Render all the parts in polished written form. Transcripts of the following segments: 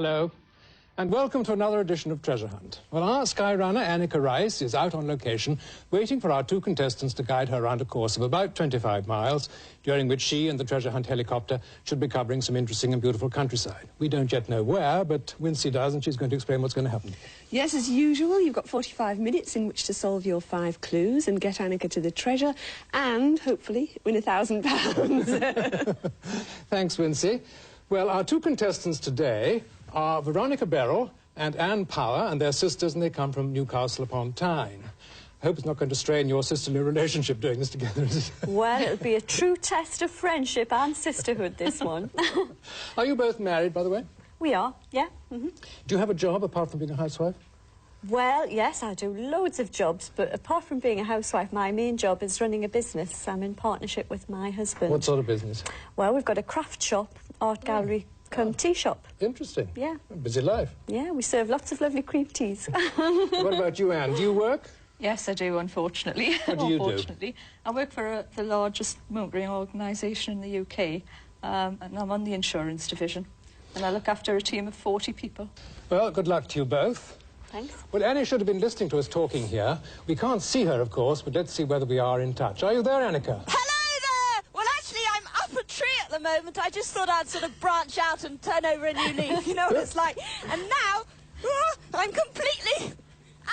Hello, and welcome to another edition of Treasure Hunt. Well, our sky runner, Annika Rice, is out on location, waiting for our two contestants to guide her around a course of about 25 miles, during which she and the Treasure Hunt helicopter should be covering some interesting and beautiful countryside. We don't yet know where, but Wincy does, and she's going to explain what's going to happen. Yes, as usual, you've got 45 minutes in which to solve your 5 clues and get Annika to the treasure, and, hopefully, win £1,000. Thanks, Wincy. Well, our two contestants today are Veronica Beryl and Anne Power, and they're sisters, and they come from Newcastle upon Tyne. I hope it's not going to strain your sisterly relationship doing this together. Well, it'll be a true test of friendship and sisterhood, this one. Are you both married, by the way? We are, yeah. Do you have a job apart from being a housewife? Well, yes, I do loads of jobs, but apart from being a housewife, my main job is running a business. I'm in partnership with my husband. What sort of business? Well, we've got a craft shop, art gallery, come tea shop. Interesting. Yeah. A busy life. Yeah, we serve lots of lovely cream teas. What about you, Anne? Do you work? Yes, I do, unfortunately. What do you do? I work for the largest motoring organisation in the UK, and I'm on the insurance division, and I look after a team of 40 people. Well, good luck to you both. Thanks. Well, Annie should have been listening to us talking here. We can't see her, of course, but let's see whether we are in touch. Are you there, Annika? Hello there! Well, actually, I'm up a tree at the moment. I just thought I'd sort of branch out and turn over a new leaf. You know what it's like. And now, I'm completely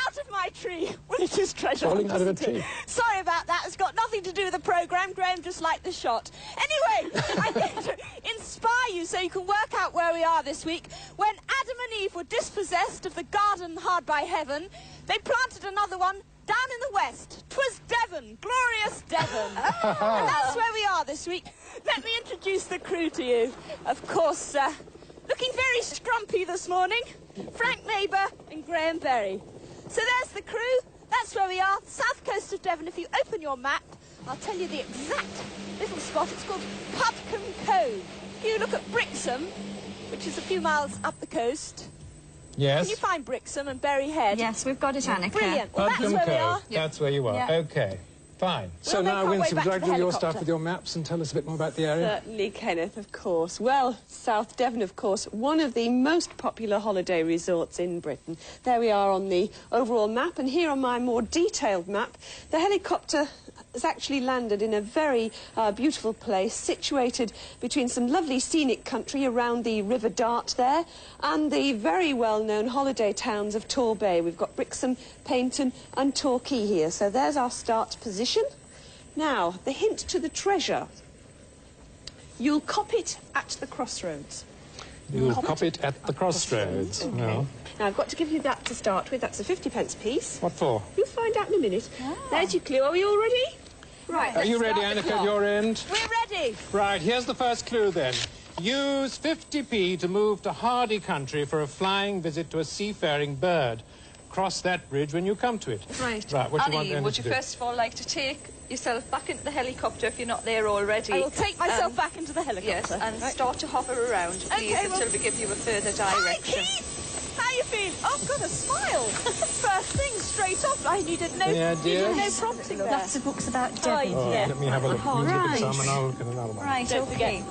out of my tree. Well, it is treasure. Falling out of a tree. Sorry about that. It's got nothing to do with the programme. Graham just liked the shot. Anyway, I'm going to inspire you so you can work out where we are this week. When Adam and Eve were dispossessed of the garden hard by heaven, they planted another one down in the west. 'Twas Devon, glorious Devon. And that's where we are this week. Let me introduce the crew to you. Of course, looking very scrumpy this morning, Frank Neighbour and Graham Berry. So there's the crew. That's where we are, south coast of Devon. If you open your map, I'll tell you the exact little spot. It's called Pudcombe Cove. If you look at Brixham, which is a few miles up the coast. Yes. Can you find Brixham and Berry Head? Yes, we've got it, Annika. Brilliant. Well, that's where we are. That's where you are. Yep. OK, fine. So make now, our way Wincy, would back you like to to the do your stuff helicopter. with your maps and tell us a bit more about the area? Certainly, Kenneth, of course. Well, South Devon, of course, one of the most popular holiday resorts in Britain. There we are on the overall map, and here on my more detailed map, the helicopter has actually landed in a very beautiful place, situated between some lovely scenic country around the River Dart there, and the very well-known holiday towns of Torbay. We've got Brixham, Paynton and Torquay here, so there's our start position. Now, the hint to the treasure. You'll cop it at the crossroads. You'll cop it at the crossroads. Okay. No. Now, I've got to give you that to start with. That's a 50p piece. What for? You'll find out in a minute. There's your clue. Are we all ready? Right. Are you ready, start the Annika, at clock. your end? We're ready. Right, here's the first clue then. Use 50p to move to Hardy country for a flying visit to a seafaring bird. Cross that bridge when you come to it. Right. Right, what do you want Annie, Annie would to you do? first of all like to take yourself back into the helicopter if you're not there already? I will take myself back into the helicopter. Yes, and Right. start to hover around, please, Okay, well- until we give you a further Hi, direction. Keith. How you feel? Oh, I've got a smile. First thing, straight off. I needed no, Yeah, dear. needed no prompting there. Lots of books about Devon. Oh, Yeah. let me have a look. Oh, You look at right. some and I'll look at another one. Right, Don't OK.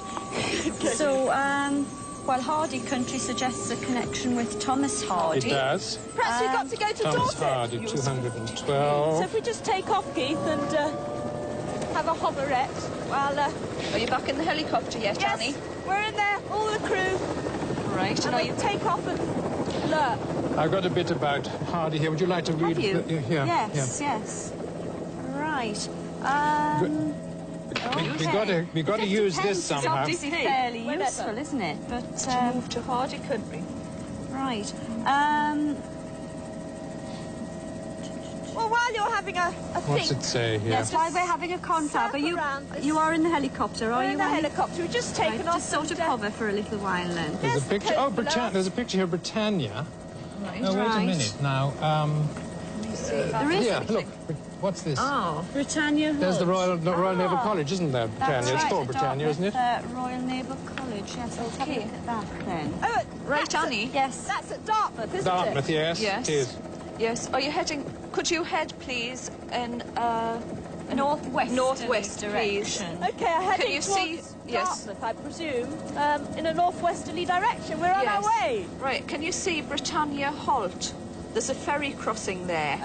So, well, Hardy country suggests a connection with Thomas It Hardy. does. Perhaps we've got to go to Thomas Dorset. Hardy, So 212. if we just take off, Keith, and have a hoverette, while... Are you back in the helicopter yet, yes, Annie? we're in there, all the crew, Right, and and are we'll you... take off and lurk. I've got a bit about Hardy here. Would you like to read Have you? it? Here. Yes, yes. Right. We got to use this somehow. It's obviously fairly Where that's useful, at. isn't it? But, to move to Hardy country? right. Well, while you're having a What's think, it say here? Yes, while we're having a confab, Circle you round this- you are in the helicopter, are we're you? in the Annie? helicopter, we've just taken Right, off. just sort of and, hover for a little while then. There's a Yes, picture. the Oh, coast below. There's a picture here, Britannia. Right. Oh, wait a Right. minute now. There is. Here, look. What's this? Oh, Britannia. There's the Royal Naval College, isn't there, That's Britannia? It's right, called the Britannia, isn't it? Royal Naval College. Yes, let's have a look at that then. Oh, Right, that's Annie? Yes. That's at Dartmouth, isn't Dartmouth, it? yes, Yes. it is. Yes. Are you heading... Could you head, please, in Northwest please? direction. Okay, I'm heading Can you see... towards Yes. Dartmouth, I presume, in a northwesterly direction. We're on our way. Right. Can you see Britannia Halt? There's a ferry crossing there.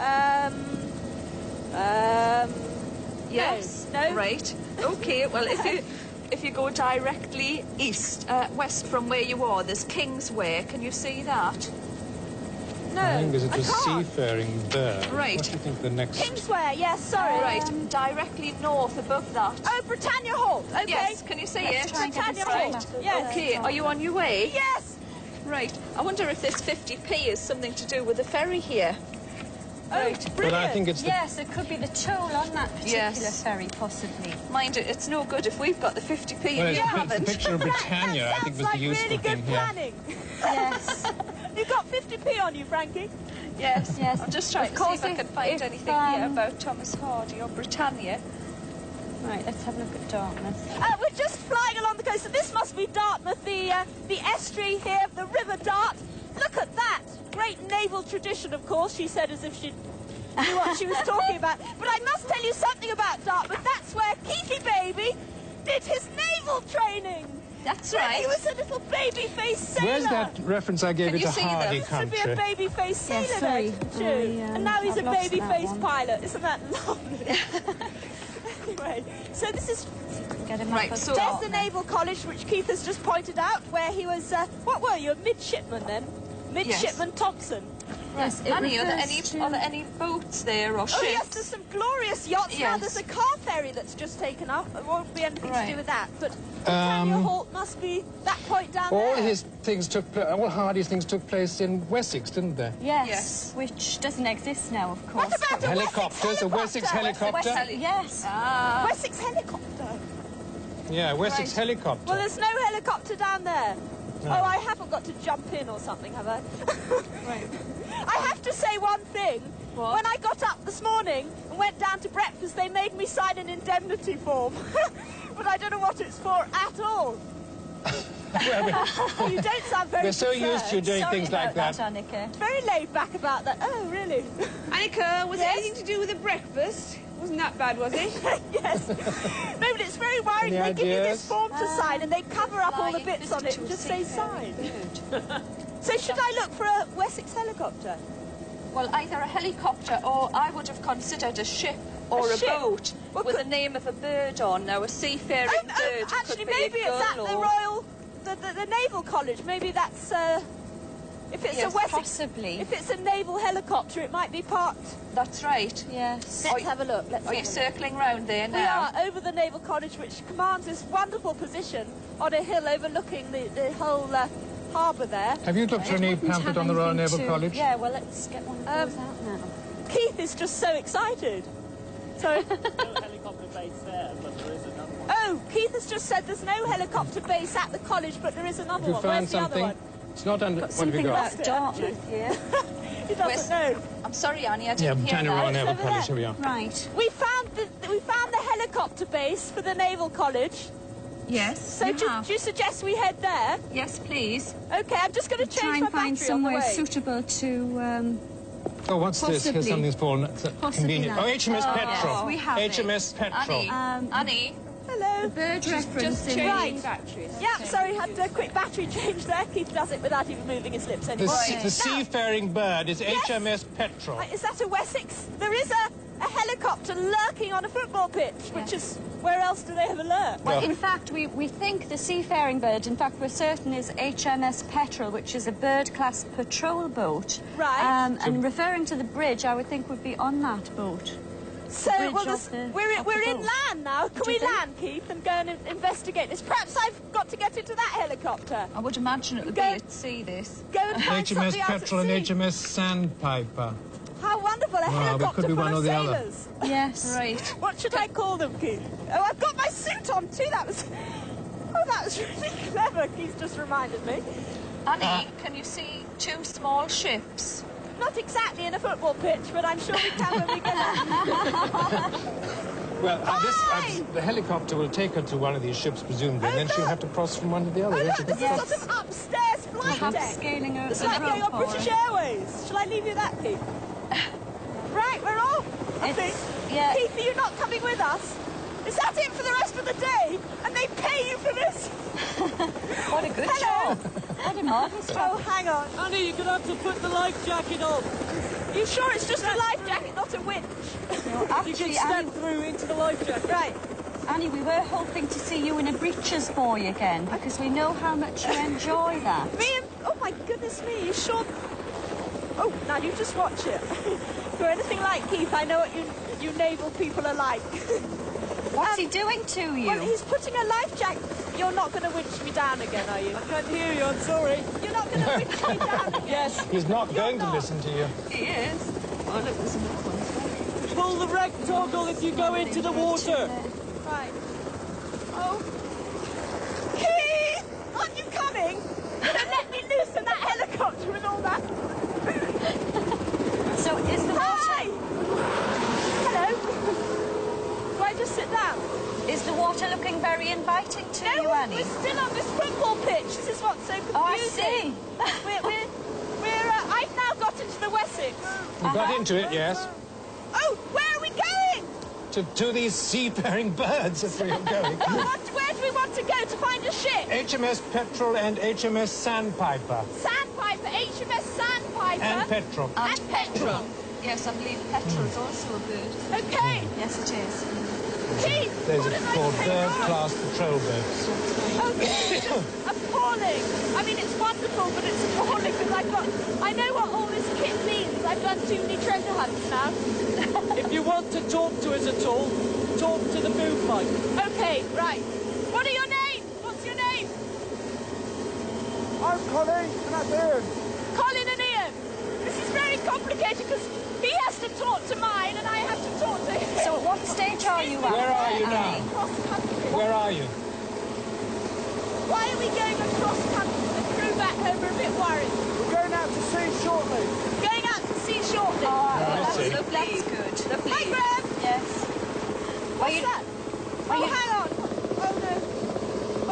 Yes. No. Right. Okay. Well, if you go directly west from where you are, there's Kingsway. Can you see that? No, I think it's a can't. seafaring bird. Right. What do you think the next... Kingsway, yes, sorry. Right. Directly north above that. Oh, Britannia Halt, okay. Yes. Can you see it? try and get Britannia this Halt, right. yes. Okay. Are you on your way? Yes. Right. I wonder if this 50p is something to do with the ferry here. Right. Oh, But brilliant. I think it's the... Yes, it could be the toll on that particular Yes. ferry, possibly. Mind it, it's no good if we've got the 50p Well, and you it's haven't. the picture of Britannia, that I think, sounds was like the useful really thing good here. planning. Yes. You've got 50p on you, Frankie. Yes. Yes. I'm just trying Of to see course, if I can find if, anything here about Thomas Hardy or Britannia. Right, let's have a look at Dartmouth. We're just flying along the coast, and this must be Dartmouth, the estuary here of the River Dart. Look at that. Great naval tradition, of course, she said as if she knew what she was talking about. But I must tell you something about Dartmouth. That's where Keithy Baby did his naval training. That's When right. he was a little baby-faced sailor. Where's that reference I gave Can you you to see Hardy them? To be a country? baby-faced sailor, Yes, there, sorry. didn't you? And now he's I've a lost that baby-faced one. pilot. Isn't that lovely? Anyway, so this is Get him Right, up so- at there's the Dartmouth. Naval College, which Keith has just pointed out, where he was, what were you, a midshipman then? Midshipman Thompson. Yes, it Annie, are there refers any boats there or ships? Oh yes, there's some glorious yachts. Now Yes. there's a car ferry that's just taken up. It won't be anything to Right. do with that. But Britannia Halt must be that point down All there. his things all Hardy's things took place in Wessex, didn't they? Yes, Yes. which doesn't exist now, of course. What about a Helicopters, a Wessex helicopter. Yes. Wessex helicopter? Yeah, Wessex helicopter. Well, there's no helicopter down there. No. Oh, I haven't got to jump in or something, have I? Right. I have to say one thing. What? When I got up this morning and went down to breakfast, they made me sign an indemnity form. But I don't know what it's for at all. You don't sound very We're so used to you concerned. doing Sorry things like about that. Annika. Very laid back about that. Oh, really? Annika, was Yes? it anything to do with the breakfast? Wasn't that bad, was it? Yes. No, but it's very worrying. Any They give you this ideas? form to sign and they cover up all the Flying bits on it and to a just say seafaring sign. bird. So should I look for a Wessex helicopter? Well, either a helicopter or I would have considered a ship or a, ship? boat Well, with could- the name of a bird on. Now, a seafaring bird actually, could be maybe a it's at gull the or... Royal, the Naval College. Maybe that's, if it's Yes, a Wessex, possibly. if it's a naval helicopter, it might be parked. That's right. Yes. Let's have a look. Let's Are you have a look. circling round there We now? are over the Naval College, which commands this wonderful position on a hill overlooking the whole harbour there. Have you looked for any Wouldn't pamphlet have on the Royal anything Naval to- College? Yeah, well, let's get one of those out now. Keith is just so excited. So. Helicopter base there, but there is another one. Oh, Keith has just said there's no helicopter base at the college, but there is another Have you one. found Where's the something? other It's not under... What have you Something got? about Dartmouth here. one? He doesn't know. I'm sorry, Annie, I Yeah, didn't hear Britannia that. Royal It's Naval over College, there. here we are. Right. We found the helicopter base for the Naval College. Yes. So do you suggest we head there? Yes, please. Okay, I'm just going to Try change my and find battery on the somewhere way. suitable to. Oh, what's this? Here Possibly. something's fallen. Convenient. that. Oh, HMS Petrel. yes, we have it. HMS Petrel. Annie, Annie, Hello. Bird reference in Right. Batteries. Yeah, sorry, had a quick battery change there. Keith does it without even moving his lips The, anymore. the seafaring bird is Yes. HMS Petrel. Is that a Wessex? There is a helicopter lurking on a football pitch, which is... Where else do they have a lurk? Well, In fact, we think the seafaring bird, in fact, we're certain is HMS Petrel, which is a bird-class patrol boat. Right. And referring to the bridge, I would think would be on that boat. So, bridge well, off the- we're off the in boat. land now. Can Do we you think? land, Keith, and go and investigate this? Perhaps I've got to get into that helicopter. I would imagine it would be Go. at sea, this. Go and find HMS something else Petrel at and sea. HMS Sandpiper. How wonderful, a Wow, we helicopter could be full one of or the other. sailors. Yes. Right. What should I call them, Keith? Oh, I've got my suit on too. That was really clever. Keith just reminded me. Annie, can you see two small ships? Not exactly in a football pitch, but I'm sure we can when we get there. Well, Hi! the helicopter will take her to one of these ships, presumably, and then she'll look. have to cross from one to the other. Oh, won't look, she? this is sort of upstairs flight Perhaps deck. scaling a It's like going on rope or British Airways. Shall I leave you that, Keith? Right, we're off, I think. Yeah. Keith, are you not coming with us? Is that it for the rest of the day? And they pay you for this? What a good Hello. job. What a marvellous Oh, job. hang on. Annie, you're going to have to put the life jacket on. Are you sure it's just a life jacket, not a winch? No, You actually, can step Annie, through into the life jacket. Right. Annie, we were hoping to see you in a breeches boy again because we know how much you enjoy that. Me and... Oh, my goodness me, you sure... Oh, now you just watch it. If you're anything like Keith, I know what you naval people are like. What's he doing to you? Well, he's putting a life jacket... You're not going to winch me down again, are you? I can't hear you, I'm sorry. You're not going to winch me down again? Yes. He's not going not. to listen to you. He is. Oh, look, there's another one. Pull the reg toggle if you go into the water. Right. Oh. Keith! Aren't you coming? Let me loose in that helicopter and all that. So is the Hi! water... Hello. Do I just sit down? Is the water looking very inviting to you, No, Annie? we're still on this football pitch. This is what's so confusing. Oh, I see. I've now got into the Wessex. You got into it, yes. Oh, where are we going? To these seafaring birds, that's where you're going. Where do we want to go to find a ship? HMS Petrel and HMS Sandpiper. Sandpiper, HMS Sandpiper. And Petrel. And Petrel. Yes, I believe petrol is also a bird. Okay. Yes, it is. Keith, Those what are did I called say wrong? bird-class patrol boats. Okay, it's just appalling. I mean, it's wonderful, but it's appalling because I know what all this kit means. I've done too many treasure hunts now. If you want to talk to us at all, talk to the boom pipe. Okay, right. What are your names? What's your name? I'm Colin, and I'm Ian. Colin and Ian. This is very complicated because he has to talk to mine and I have to talk to him. So at what stage are you at? Where are you now? Annie? Cross country. Where are you? Why are we going across country? The crew back home are a bit worried. We're going out to sea shortly. Going out to sea shortly. Oh, I that's see. lovely. That's good. Lovely. Hi, Graham. Yes. What's that? Oh, hang on. Oh, no.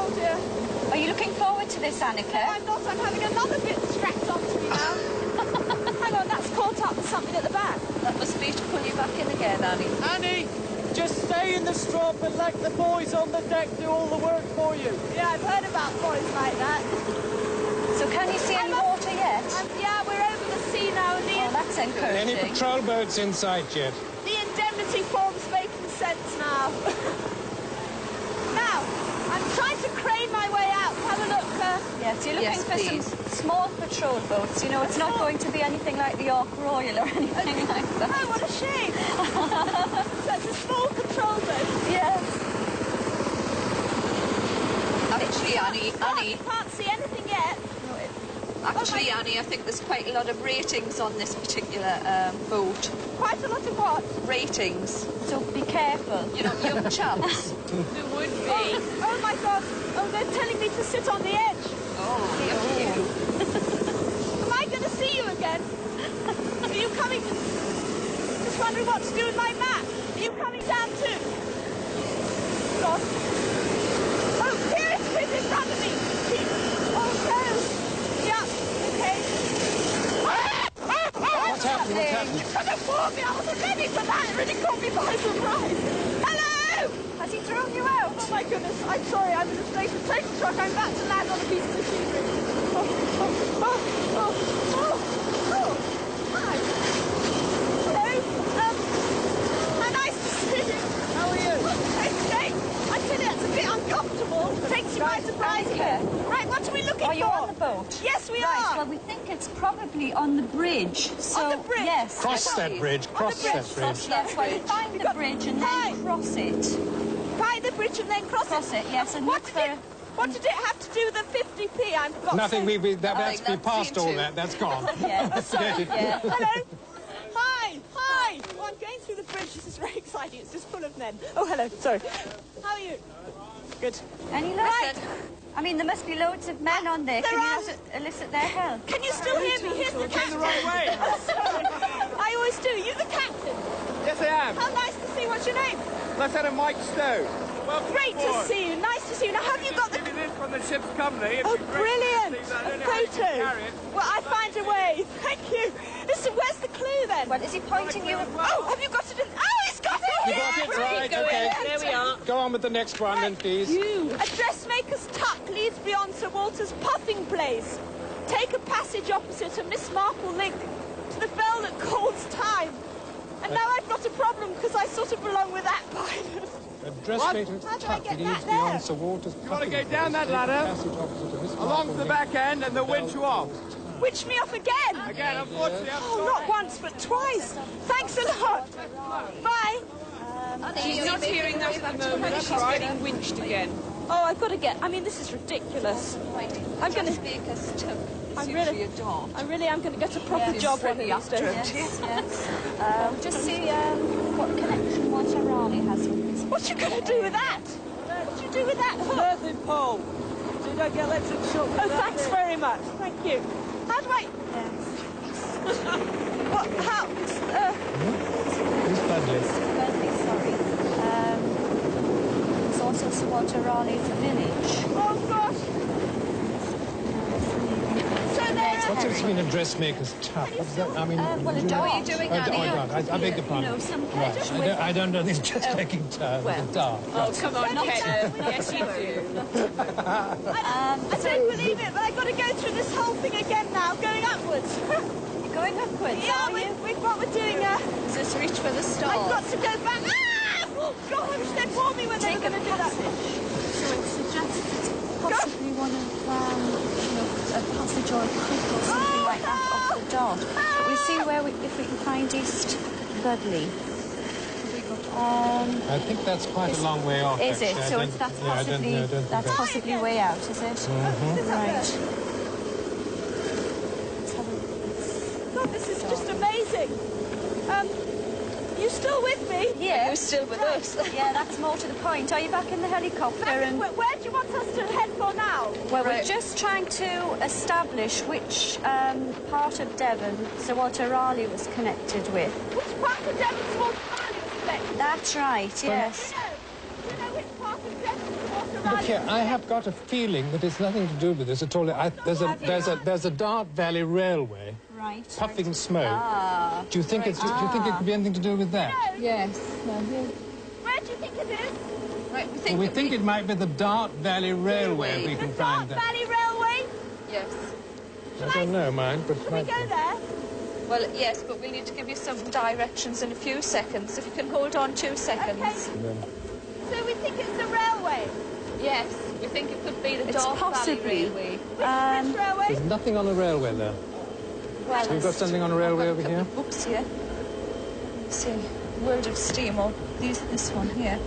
Oh, dear. Are you looking forward to this, Annika? No, I'm not. I'm having another bit strapped onto me now. Hang on, that's caught up with something at the back. That must be to pull you back in again, Annie. Annie, just stay in the strop and let the boys on the deck do all the work for you. Yeah, I've heard about boys like that. So can you see any water yet? Yeah, we're over the sea now, and Oh, that's Any encouraging. patrol boats in sight yet? the indemnity form's making sense now. Now, I'm trying to crane my way out. Have a look. Yes, you're looking for some small patrol boats. You know, it's not going to be anything like the Ark Royal or anything like that. Oh, what a shame. That's a small patrol boat. Yes. Actually, Annie, Can't see anything yet. Actually, Annie, I think there's quite a lot of ratings on this particular boat. Quite a lot of what? Ratings. So be careful. You know, young chaps. There would be. Oh, my God. Oh, they're telling me to sit on the edge. Oh, you. Am I going to see you again? Are you coming? Just wondering what to do with my map. Are you coming down too? God. Oh, here it is in front of me. Oh, no. Yeah, okay. What's happening? What's happening? You could have warned me. I wasn't ready for that. It really caught me by surprise. Hello! Has he thrown you out? Oh, my goodness. I'm sorry. I'm in a station truck. I'm about to land on a piece of machinery. Oh. Hi. Hello. How nice to see you. How are you? Okay. I tell you, it's a bit uncomfortable. Takes you by surprise. Okay. Right, what are we looking for? Are you on the boat? Yes, we Right, are. well, we think it's probably on the bridge. So, On the bridge? yes. Cross yes, that please. bridge, cross that bridge. Yes, well, you find the bridge and Hi. then cross it. Find the bridge and then cross it, yes, and what look did for... it? What did it have to do with the 50p? I forgot. Nothing, to say. that's we passed all that, that's gone. Yeah. Yeah. Hello. Hi. Oh, I'm going through the bridge. This is very exciting. It's just full of men. Oh, hello. Sorry. How are you? Good. Any luck? Right. I mean, there must be loads of men on there. There Can you are. not elicit their help? Can you still hear me? Here's the captain. the right way. Sorry. I always do. You the captain. Yes, I am. How nice to see. What's your name? Lieutenant Mike Stowe. Great to see you. Nice to see you. Now, have you got the... Give you this from the ship's company. Oh, brilliant! A photo. Well, I find a way. Thank you. Listen, where's the clue then? Well, is he pointing you? Oh, have you got it in... Oh, he's got it You here! got it right, okay. There we are. Go on with the next one then, please. A dressmaker's tuck leads beyond Sir Walter's puffing place. Take a passage opposite a Miss Marple link to the bell that calls time. And now I've got a problem because I sort of belong with that pilot. A dressmaker's How do I tuck get leads back there? beyond Sir Walter's You gotta puffing go down place. that ladder, Passage opposite to Miss along Marple to the Link. back end, and they'll winch you off. Winch me off again. Again, unfortunately, I'm Oh, sorry. not once, but twice. Thanks a lot. Bye. She's not hearing that at the moment. She's getting winched again. Oh, I've got to get... I mean, this is ridiculous. I'm going to... Speakers too. I really am going to get a proper job one of these days. Yes. Just see what connection Walter Raleigh has with this. What you going to do with that? What you do with that hook? Earthen pole. So you don't get electric shock. Oh, thanks very much. Thank you. How do I... What? How? Miss Dudley. Dudley, sorry. There's also Sir Walter Raleigh's village. Oh, gosh. So there... What's this mean, a dressmaker's tuck? What's that? I mean, well, a do you dart. know- What are you doing, Oh, Annie? oh, God, I beg your You pardon. know, some Right. connection I don't know these dressmaking terms. well. A dart. Oh, come on, Ken. Yes, you do. I don't believe it, but I've got to go through this whole thing again now, going upwards. You're going upwards, Yeah, are you? we've what we're doing. Just reach for the I've stars. got to go back. Ah! Oh, God, I wish they'd warned me when they were going to do that. So it suggests it's possibly one of, a passage or a creek or something like that off the dot. But we'll see if we can find East Dudley. I think that's quite a long way off. Is it? actually. So I it's, don't- that's yeah, I don't- possibly I don't think that's possibly way out, is it? Right. Let's have a God, this is just amazing. You still with me? Yeah. You're still with us. Yeah, that's more to the point. Are you back in the helicopter? And Where do you want us to head for now? well, we're just trying to establish which part of Devon Sir Walter Raleigh was connected with. Which part of Devon Sir Walter Raleigh was connected? That's right. Yes. Do you know which part of Devon Sir Walter Raleigh Look here, I have got a feeling that it's nothing to do with this at all. There's a Dart Valley Railway Right. puffing smoke. Ah. Do you think it could be anything to do with that? Yes. Where do you think it is? Right, Well, we think it might be the Dart Valley Railway if we can The Dart find that. Valley Railway? Yes. I don't know, mind, but it Can we might go be. there? Well, yes, but we'll need to give you some directions in a few seconds. If you can hold on 2 seconds. Okay. So we think it's the railway. Yes, we think it could be the It's Dark Valley possibly. Railway. Which railway? There's nothing on the railway there. Well, We've got something on the railway over here. Books here. Let's see, World of Steam, or this one here.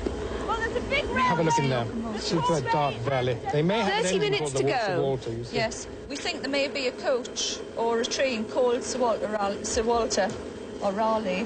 Well, there's a big railway. Have a look in there. See if that's Dart Valley. They may have 30 an engine minutes called to the go. Walter, you see. Yes, we think there may be a coach or a train called Sir Walter or Raleigh.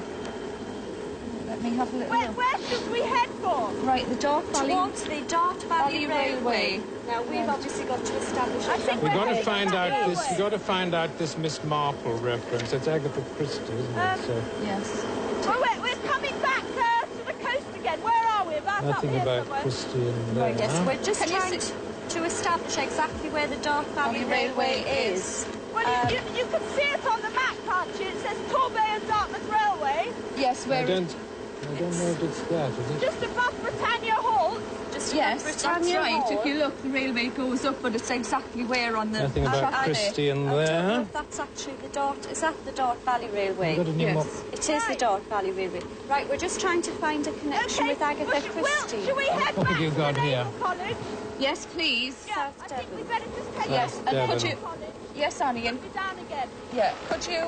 Let me have a little look. Where should we head for? Right, the Dark Valley towards the Dart Valley Valley Railway. Now we've obviously got to establish. I think We've we're got to heading find that out this. railway. We've got to find out this Miss Marple reference. It's Agatha Christie, isn't it? So Yes. Oh, we're coming back to the coast again. Where are we? About up nothing here about somewhere. Christie and there. Yes, we're just Can you trying see- to establish exactly where the Dart Valley Valley Railway Railway is. Well, you can see it on the map, can't you? It says Torbay and Dartmouth Railway, Yes, I where don't know if it's that, is it? just above Britannia Halt. Just Yes, above that's Britannia right. Hall. If you look, the railway goes up, but it's exactly where on the Nothing about track Christie in I don't know there. if that's actually the Dart. Is that the Dart Valley Railway? We've got a new Yes. map. It is the Dart Valley Railway. Right, we're just trying to find a connection with Agatha Christie. Should we head What back have you to got the here? Naval College? Yes, please. Yeah, South I think we Devon. better just head Yes, back to and the could Devon. you... college. Yes, Annie, and Be down again. yeah, could you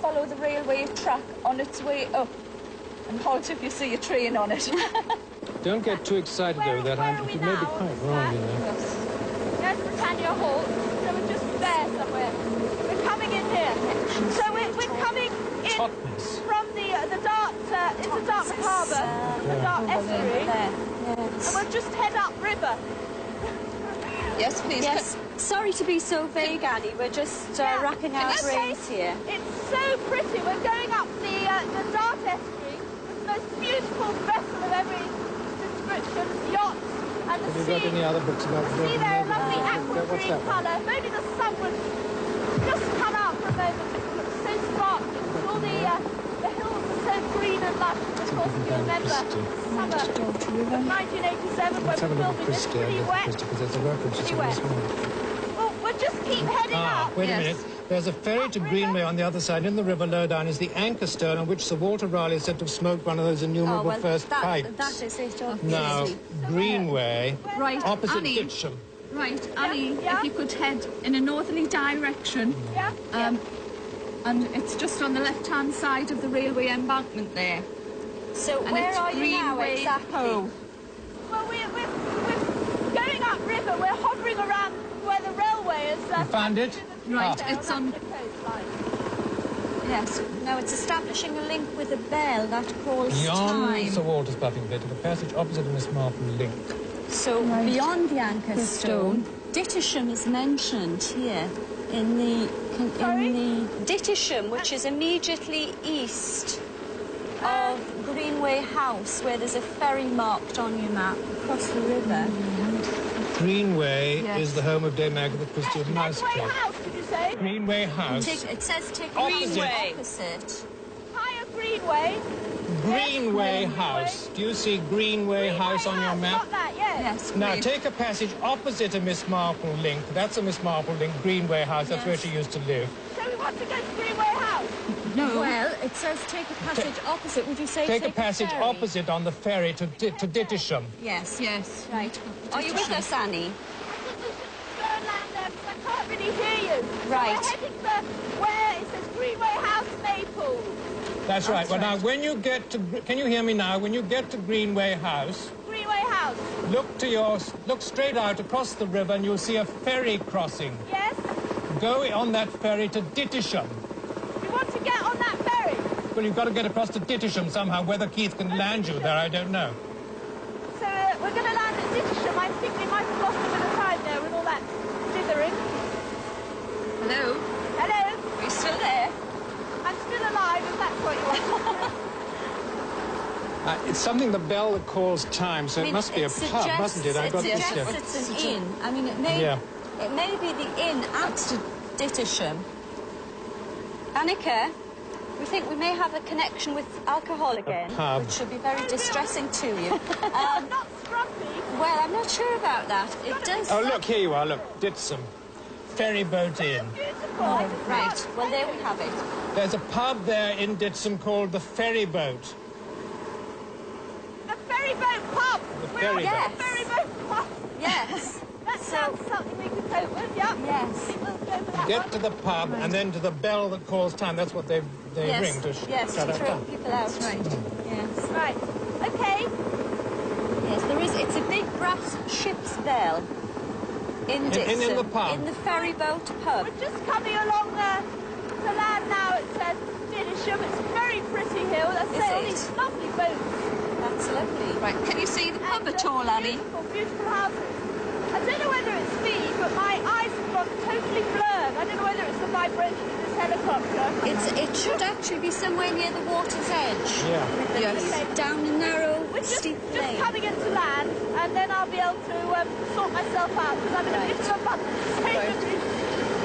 follow the railway track on its way up and halt if you see a train on it? Don't get too excited over that. Where are we It may be now? quite wrong, you know. Yes. There's Britannia Halt. So we're just there somewhere. We're coming in here. So we're coming in Totnes. from the Dart, into Dartmouth Harbour, the Dart Estuary, There. and Yes. we'll just head up river. Yes, please. Yes. Sorry to be so vague, Annie. We're just racking our Okay. brains here. It's so pretty. We're going up the Dart Estuary with the most beautiful vessel of every description, yacht, you got any other books about the See there, a lovely aqua What's green that one? colour. If only the sun would just come out for a moment. It looks so sparkling. All the hills are so green and lush. And of course, if you remember summer 1987 when we filmed this, pretty wet. Because there's a reference to Pretty this wet. one. Well, we'll just keep heading up. Wait a minute. There's a ferry to Greenway on the other side. In the river low down is the anchor stone on which Sir Walter Raleigh is said to have smoked one of those innumerable first pipes. That is it, obviously. Now, Greenway, Right, opposite Annie. Ditcham. Right, Annie, yeah. if you could head in a northerly direction. Yeah. And it's just on the left-hand side of the railway embankment there. So And where it's are you now Greenway exactly? Ho. Well, we're going upriver. We're hovering around where the railway is. You found it? Right, Ah. it's on... the coastline. Yes. No, it's establishing a link with a bell that calls Beyond time. Sir Walter's puffing bit, the passage opposite Miss Marple Link. So beyond the anchor stone, Dittisham is mentioned here in the Dittisham, which is immediately east of Greenway House, where there's a ferry marked on your map across the river. Greenway is the home of Dame Agatha Christie of Mouse Medway Trap. House, did you say? Greenway House. It says take Opposite. opposite. Higher Greenway. Greenway House. Do you see Greenway House on your map? Got that, yes. Yes. Now, Green. take a passage opposite a Miss Marple Link. That's a Miss Marple Link, Greenway House. That's where she used to live. So we want to go to Greenway House. No. Well, it says take a passage opposite. Would you say Take a passage ferry? opposite on the ferry to Dittisham. Yes. Yes. Right. Are you with us, Annie? Go and land there because I can't really hear you. Right. So we're heading for where it says Greenway House, Maple. That's right. Well, now, when you get to... Can you hear me now? When you get to Greenway House, Greenway House. look straight out across the river and you'll see a ferry crossing. Yes. Go on that ferry to Dittisham. We want to get on that ferry. Well, you've got to get across to Dittisham somehow. Whether Keith can land you there, I don't know. So we're going to land at Dittisham. I think we might have lost a bit of time there with all that dithering. Hello? Hello. Are you still there? I'm still alive, if that's what you want. It's something, the bell that calls time, so it must be a pub, mustn't it? I've got this here. It's an inn. I mean, it may be the inn at Dittisham. Annika, we think we may have a connection with alcohol again, pub. which should be very distressing to you. Not scrumpy. Well, I'm not sure about that. It does... Oh, look, here you are, look, Ditcham. Ferry boat inn. Beautiful. Right, well, there we have it. There's a pub there in Ditcham called the Ferry Boat. The ferry boat pub. The We're ferry on boat. the ferry boat pub. Yes. That sounds something we could cope with, yeah. Yes. We'll go for that Get one. to the pub and then to the bell that calls time. That's what they ring to Yes, shut to up throw time. people out. Right. Yes. Right. Okay. Yes, there is. It's a big brass ship's bell in Ditcham. In the pub. In the ferry boat pub. We're just coming along the land now. It says Dittisham. It's a very pretty hill. Let's Is say all it? these lovely boats. That's lovely. Right, can you see the pub at all, Annie? Beautiful, beautiful houses. I don't know whether it's me, but my eyes have gone totally blurred. I don't know whether it's the vibration of this helicopter. It should actually be somewhere near the water's edge. Yeah. Yes. Down a narrow, We're just steep lane. coming into land, and then I'll be able to sort myself out, because I'm in a bit of a bubble.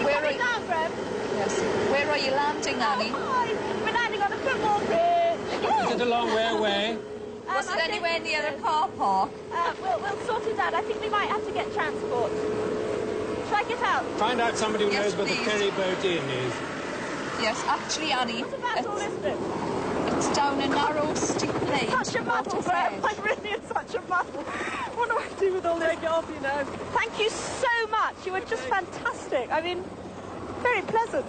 Where are Coming you? down, Graham. Yes. Where are you landing, Annie? Hi. We're landing on a football pitch. Is it a long way away? Was it I think anywhere near a car park? We'll sort it out. I think we might have to get transport. Shall I get out? Find out somebody who Yes, knows where the please. ferry boat inn is. Yes, actually, Annie, What about all this bit? it's down a narrow, steep lane. Such a muddle, Water's Graham. edge. I'm really in such a muddle. What do I do with all the egg off, you know? Thank you so much. You were just fantastic. I mean, very pleasant.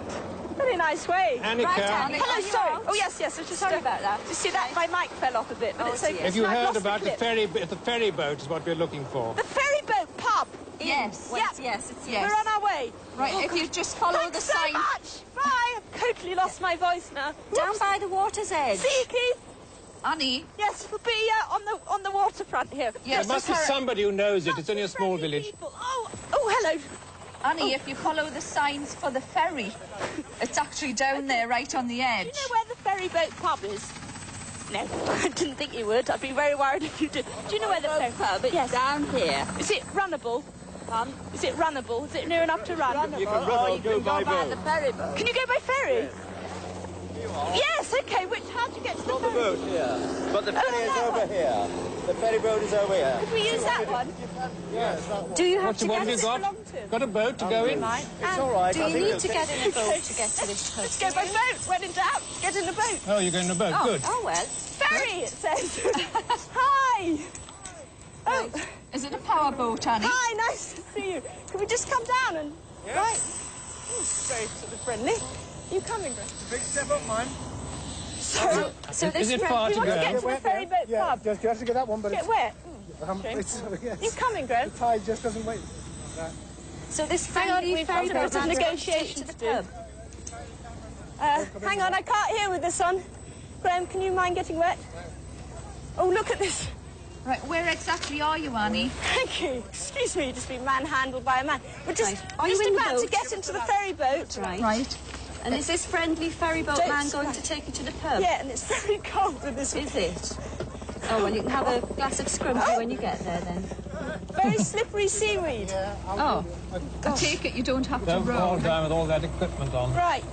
Very nice way. Annika, Right, Annie. Hello, Are you sorry. out? Oh, yes, yes. It's just Sorry about that. You see that? My mic fell off a bit, but Oh, it's okay. dear. have you I've heard lost about the clip. ferry boat is what we're looking for. The ferry boat pub. Yes. Yep. Yes. It's Yes. We're on our way. Right, if you just follow Thanks the so sign. much. Bye. I've totally lost my voice now. down Whoops. by the water's edge. See you, Keith. Annie, Yes, we'll be on the waterfront here. yes, There must be somebody who knows it. It's only a small Friendly village. people. Oh, hello. Annie, if you follow the signs for the ferry, it's actually down there, right on the Do edge. you know where the ferry boat pub is? No, I didn't think you would. I'd be very worried if you did. Do you know where the ferry pub is? Yes. Down here. Is it runnable? Is it runnable? Is it near enough to run? You can run or go by boat. the ferry boat. Can you go by ferry? Yes, okay. How do you get to the On the ferry? boat here. But the ferry is over here. The ferry boat is over here. Could we use that one? Yes, that one. Do you have What to have get you got? belong to? Got a boat to go in? It's all right. Do I you think need it'll to take- get in a boat to get to this pub? Let's go by boat. When in doubt, get in the boat. Oh, you're going in a boat. Good. Oh, well. Ferry, it says. Hi. Oh, Is it a power boat, Annie? hi. Nice to see you. Can we just come down and... Right. Oh, very sort of friendly. You coming, Grace? Big step up, mine. So Is this it we far want to to go? get to the ferry boat pub. Just you have to get that one, but Get wet. it's yes. You coming, Graham? The tide just doesn't wait. So this Hang on, friendly we've ferry got a boat bit of man negotiation to the to do. pub. Hang on, I can't hear with this on. Graham, can you mind getting wet? Oh, look at this. Right, where exactly are you, Annie? Thank you. Excuse me, just been manhandled by a man. We're just, Right. Are you just in the about to boat? get into the ferry boat. Right. Right. And is this friendly ferry boat Don't man going splash. to take you to the pub? Yeah, and it's very cold in this. Is it? Oh, well, you can have a glass of scrumpy when you get there, then. Very slippery seaweed. Oh, I take it you don't have to Don't fall row. down with all that equipment on. Right.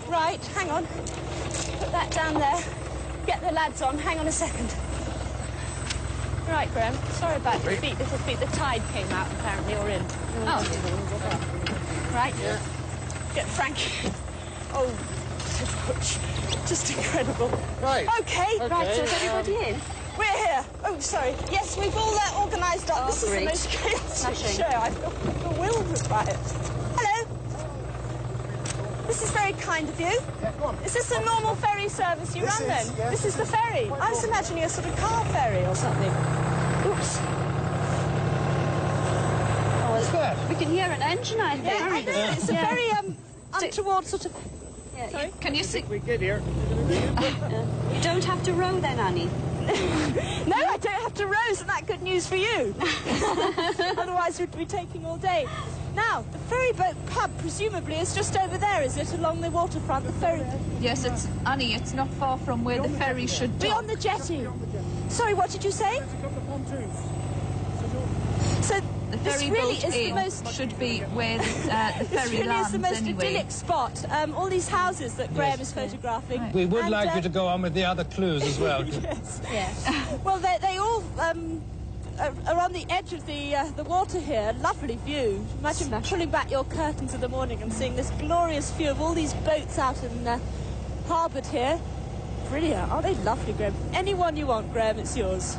Right, hang on. Put that down there. Get the lads on. Hang on a second. Right, Graham. Sorry about your feet, little feet. The tide came out, apparently, or in. Oh, Right? Yeah. Get Frankie. Oh, just incredible. Right. Okay. Right, so is everybody in? We're here. Oh, sorry. Yes, we've all organised up. Oh, This is great. the most chaotic Smashing. show. I feel bewildered by it. Hello. This is very kind of you. Yeah, go on. Is this a normal ferry service you This run then? is, yes. This is the ferry. I was imagining a sort of car ferry or something. Oops. What's that? We can hear an engine, I think. Yeah, I know. It's a very untoward sort of... Yeah, Sorry? can you see? We get here. you don't have to row then, Annie. No, I don't have to row. Isn't that good news for you? Otherwise, we'd be taking all day. Now, the ferry boat pub, presumably, is just over there, is it? Along the waterfront, the ferry... Yes, it's Annie. It's not far from where the ferry should Be dock. on the jetty. Sorry, what did you say? So, The this ferry really boat is the in most... should be where the This ferry really lands is the most anyway. idyllic spot. All these houses that Graham is photographing. We would And, like you to go on with the other clues as well. Yes. Yes. Well, they all are on the edge of the water here. Lovely view. Imagine pulling back your curtains in the morning and seeing this glorious view of all these boats out in harboured here. Brilliant. Aren't they lovely, Graham? Anyone you want, Graham, it's yours.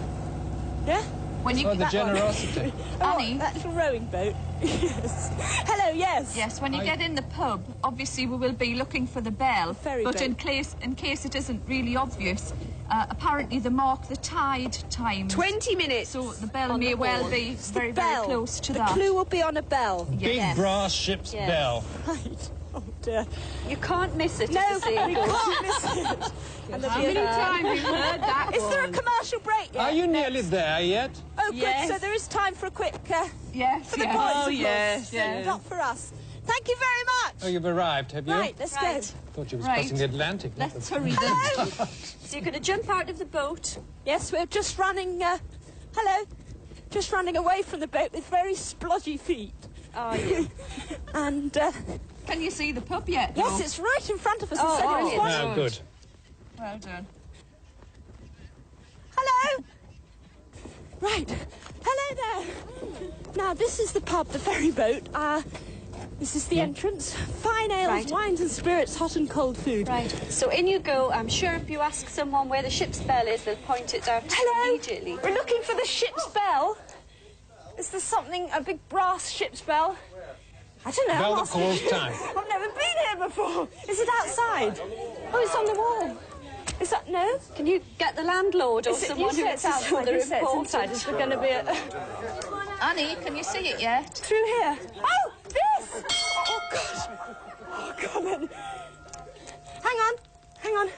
Yeah? When you Oh, the That one. generosity. Annie. That little rowing boat. Yes. Hello, yes. Yes, when you get in the pub, obviously we will be looking for the bell. ferry but boat. in case it isn't really obvious, apparently they mark the tide time. 20 minutes. So the bell On may the well horn. be It's the very, very bell. close to the that. clue will be on a bell. Big Yes. brass ship's Yes. bell. Right. Oh, dear. You can't miss it. No, as the we saying goes. can't miss it. And there'll How be many a- times have you heard that Is there a one? commercial break yet? Are you nearly there yet? Oh, good. Yes. So there is time for a quick... Yes, for the yes. boys, Oh, of course. yes, So yes. Not for us. Thank you very much. Oh, you've arrived, have you? Right, let's Right. Thought you was Right. crossing the Atlantic. Let's hurry then. go. So you're going to jump out of the boat. Yes, we're just running... hello. Just running away from the boat with very splodgy feet. Are you? And, Can you see the pub yet? yes, though? it's right in front of us. Oh, It's like brilliant. one- No, good. Well done. Hello. Right. Hello there. Now, this is the pub, the ferry boat. This is the entrance. Fine ales, Right. wines and spirits, hot and cold food. Right. So in you go. I'm sure if you ask someone where the ship's bell is, they'll point it out to you Hello. immediately. We're looking for the ship's bell. Is there something, a big brass ship's bell? I don't know. Bell I'm that asking- calls time. I've never been here before. Is it outside? Oh, it's on the wall. Is that no? Can you get the landlord or Is it, someone you who said it's outside. they're You said it's inside. important? Is there going to be a Annie, can you see it yet? through here? Oh, this! Oh God! Oh God! Hang on.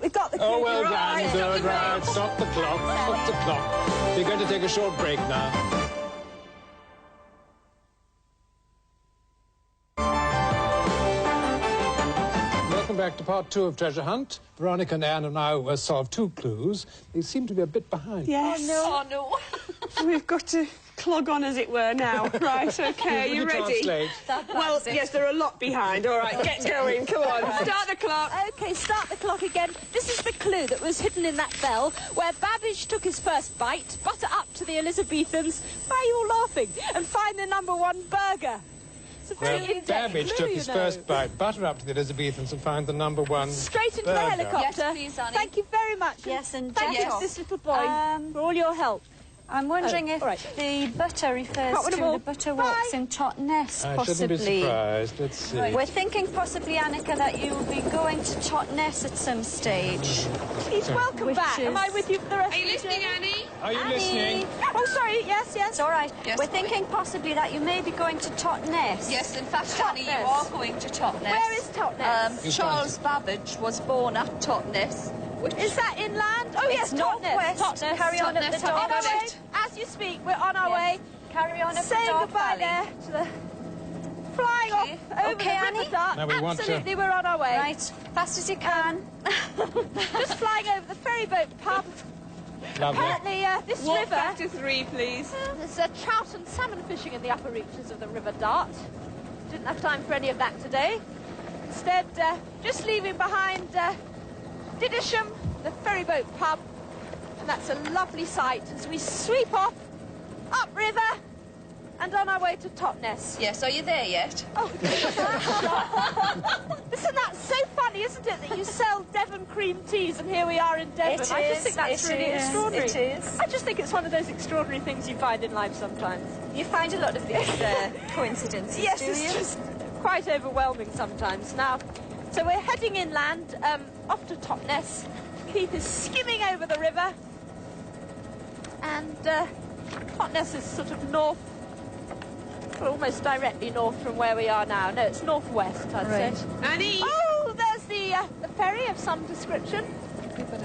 We've got the. Oh, clue. well Right. done, good, right. Stop the clock, stop the clock. We're going to take a short break now. Welcome back to part 2 of Treasure Hunt. Veronica and Anne and I solved 2 clues. They seem to be a bit behind. Yes. Oh, no. We've got to clog on, as it were, now. Right, OK, you ready? Translate. Well, yes, they're a lot behind. All right, get going. Come on, start the clock. OK, start the clock again. This is the clue that was hidden in that bell, where Babbage took his first bite, butter up to the Elizabethans. Why are you all laughing? And find the #1 burger. It's a very Well, in-depth Babbage clue, took you his know. first bite, butter up to the Elizabethans and find the #1 Straight into burger. the helicopter. Yes, please, Annie. Thank you very much. Yes, and thank jet you, off. this little boy, for all your help. I'm wondering if all right. the butter refers Can't win to 'em all. the butter walks Bye. in Totnes, I possibly. shouldn't be surprised. Let's see. We're thinking possibly, Annika, that you'll be going to Totnes at some stage. He's welcome Which back. Am I is- with you for the rest Are you of the listening, journey? Annie? Are you Annie? listening? Oh, sorry, yes, yes. It's all right. Yes, We're sorry. thinking possibly that you may be going to Totnes. Yes, in fact, Annie, you Totnes. are going to Totnes. Where is Totnes? Charles Babbage was born at Totnes. Is that inland? Oh, yes, It's northwest. Totnes. Carry on up Totnes, the have you On dark our got way. it? As you speak, we're on our way. Carry on up the Saying dark goodbye valley. there to the flying off over Okay, the Annie? River Dart. Now we want to- Absolutely, we're on our way. Right, fast as you can. Just flying over the ferryboat pub. Lovely. Apparently, this Walk river, back to 3, please. there's trout and salmon fishing in the upper reaches of the River Dart. Didn't have time for any of that today. Instead, just leaving behind Didisham, the ferryboat pub. And that's a lovely sight as we sweep off, upriver, and on our way to Totnes. Yes, are you there yet? Oh, listen, that's so funny, isn't it, that you sell Devon cream teas and here we are in Devon? It I just is, think that's it really is, extraordinary. it is. I just think it's one of those extraordinary things you find in life sometimes. You find a lot of these coincidences, Yes, do it's you? just quite overwhelming sometimes. Now, so we're heading inland, off to Totnes. Keith is skimming over the river. And Totnes is sort of north, well, almost directly north from where we are now. No, it's northwest, I'd Right. say. Annie? Oh, there's the ferry of some description.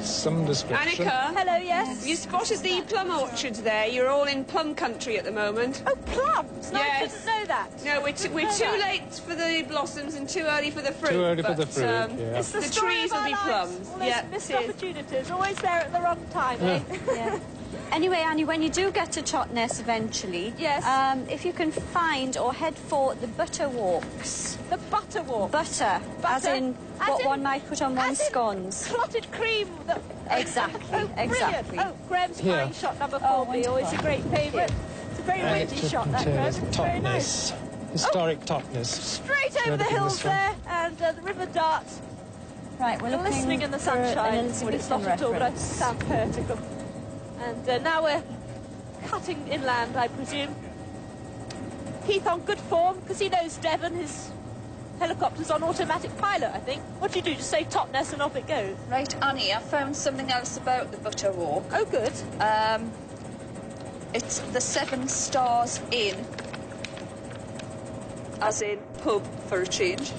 Some description. Annika? Hello, yes. You spotted the plum orchards there. You're all in plum country at the moment. Oh, plums. No, I Yes. didn't know that. No, we're too late for the blossoms and too early for the fruit. Too early for the but, fruit, yeah. It's the, The story trees of will our be lives. plums. All those Yeah, missed it is. opportunities, always there at the wrong time, eh? Yeah. Anyway, Annie, when you do get to Totnes eventually, Yes. if you can find or head for the butter walks. The butter walk. Butter, as Butter? in As what in- one might put on one's as in scones. Clotted cream. That... Exactly, Oh, brilliant. exactly. Oh, Graham's Here. flying shot number 4 Oh, B, always a wonderful. great favourite. It's a very And windy it shot, that, Graham. contains It's very nice. Totnes. Historic Totnes. Straight over the Looking hills this one. there, and the River Dart, Right, we're looking glistening in the for an sunshine. Well, it's Elizabethan not at all, but I reference. sound poetical. And now we're cutting inland, I presume. Keith on good form, because he knows Devon. His helicopter's on automatic pilot, I think. What do you do? Just say Totnes and off it goes? Right, Annie, I found something else about the butter walk. Oh, good. It's the 7 Stars Inn. As in pub, for a change.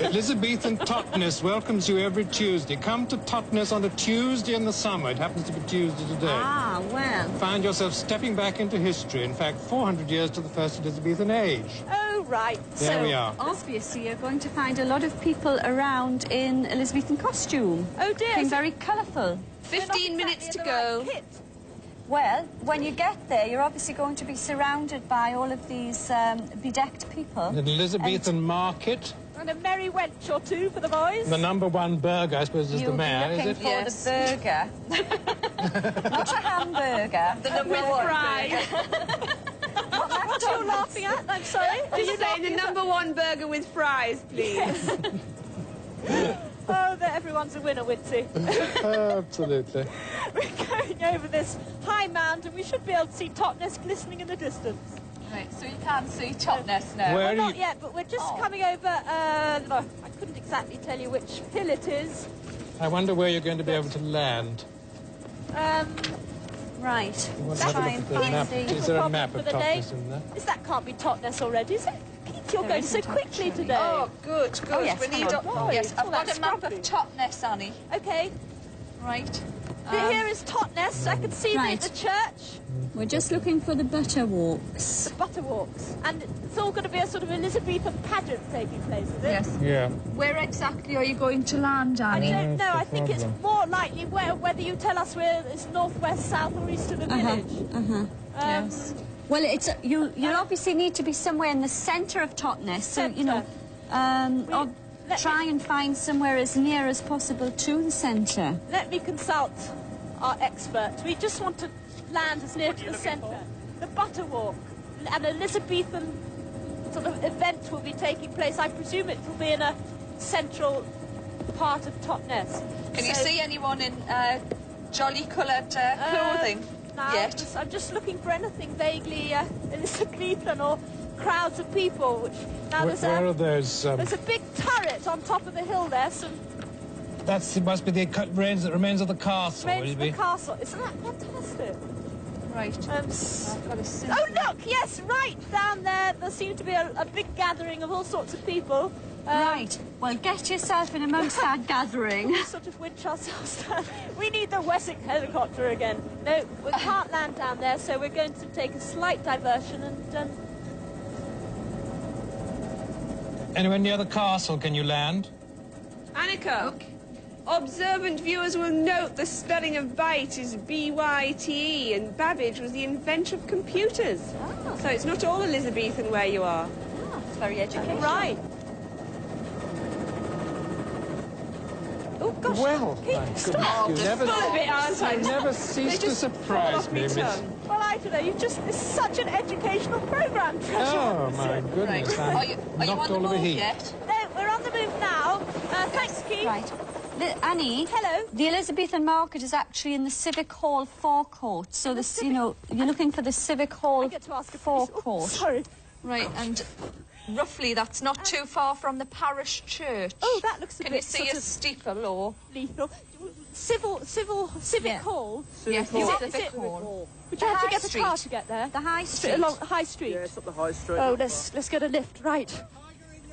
Elizabethan Totnes welcomes you every Tuesday. Come to Totnes on a Tuesday in the summer. It happens to be Tuesday today. Ah, well. Find yourself stepping back into history. In fact, 400 years to the first Elizabethan age. Oh, right. There we are. Obviously, you're going to find a lot of people around in Elizabethan costume. Oh, dear. Looking very colourful. 15 minutes to We're not go. exactly in the right kit. Well, when you get there, you're obviously going to be surrounded by all of these bedecked people. An Elizabethan market. And a merry wench or two for the boys. The #1 burger, I suppose, is You'll the mayor, be is looking it? for Yes. the burger. Not a hamburger. The #1 fries. What are you laughing at? I'm sorry. Are you Just say the #1 burger with fries, please. Oh, that everyone's a winner, Witsy. Absolutely. We're going over this high mount and we should be able to see Totnes glistening in the distance. Right, so you can see Totnes now. Where Well, are not you? yet, but we're just coming over, I couldn't exactly tell you which hill it is. I wonder where you're going to be able to land. Right. You want to have a Try look and at the find map. the... Is there a problem map for of the day. Totnes in there? That can't be Totnes already, is it? Keith, you're There going so isn't quickly actually. today. Oh, good, good. yes, we come need on. Yes, I've All got that a map of scrumpy. Totnes, Annie. Okay, Right. here is Totnes. Yes, I can see Right. the church, We're just looking for the Butterwalks. the Butterwalks, and it's all going to be a sort of Elizabethan pageant taking place, is it? Yes. Yeah. Where exactly are you going to land, I Annie? don't know. the I think it's problem. more likely whether you tell us where it's north, west, south, or east of the village. Yes. Well, it's you'll obviously need to be somewhere in the centre of Totnes, so you know, or try and find somewhere as near as possible to the centre. Let me consult our expert. We just want to land as near to the centre. The Butterwalk, an Elizabethan sort of event will be taking place. I presume it will be in a central part of Totnes. Can you see anyone in jolly coloured clothing No, yet? I'm just looking for anything vaguely Elizabethan or crowds of people. Which now Where are those? there's a big turret on top of the hill there. Some It must be the remains of the castle. remains of the castle. Isn't that fantastic? Right. I've got a symbol. Oh look, yes, right down there. There seems to be a big gathering of all sorts of people. Right. Well, get yourself in amongst that gathering. Sort of winch ourselves down. We need the Wessex helicopter again. No, we can't land down there, so we're going to take a slight diversion and. Anywhere near the castle, can you land? Annika, observant viewers will note the spelling of byte is B-Y-T-E, and Babbage was the inventor of computers. So it's not all Elizabethan where you are. It's very educational. Right. Oh gosh. Well, Keep- thank stop. goodness. You never, Full of it, aren't I? you never They cease to just fall surprise off me, my Miss. tongue. Well, I don't know. It's such an educational programme, Treasure. Oh, my Right. goodness. I'm Are you knocked on the all of a move heap. yet? No, we're on the move now. Thanks, Keith. Right. Annie. Hello. The Elizabethan Market is actually in the Civic Hall forecourt. So this, you know, you're looking for the Civic Hall I get to ask a forecourt. Sorry. Right, and roughly that's not too far from the parish church. Oh, that looks a Can bit you see sort a of steeple or? lethal. Civic Yeah. Hall. Yes, Is it- Civic is it- Hall. Would you have to High get a car Street. to get there? The High Street. Along High Street. Yeah, it's up the high street. Oh, let's get a lift. Right.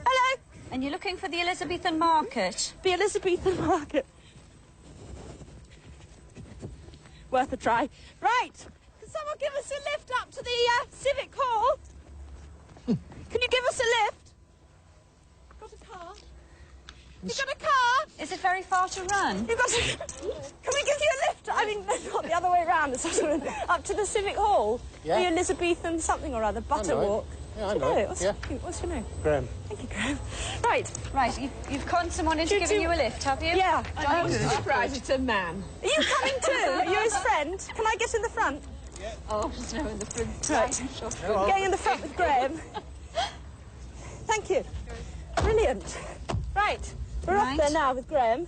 Hello. And you're looking for the Elizabethan Market. The Elizabethan Market. Worth a try. Right. Can someone give us a lift up to the Civic Hall? Can you give us a lift? Got a car? You got a car? Is it very far to run? You got a... Can we give you a lift? I mean, not the other way around. It's sort of up to the Civic Hall. Yeah. The Elizabethan something or other. Butterwalk. Yeah, I Do you know it. What's, Yeah. what's your name? Graham. Thank you, Graham. Right. Right, you've conned someone into giving you a lift, have you? Yeah. I'm surprised it's a man. Are you coming too? Are you his friend? Can I get in the front? Oh, there's no in the front. Right. Going in the front with Graham. Thank you. Brilliant. Right. We're off Right. there now with Graham.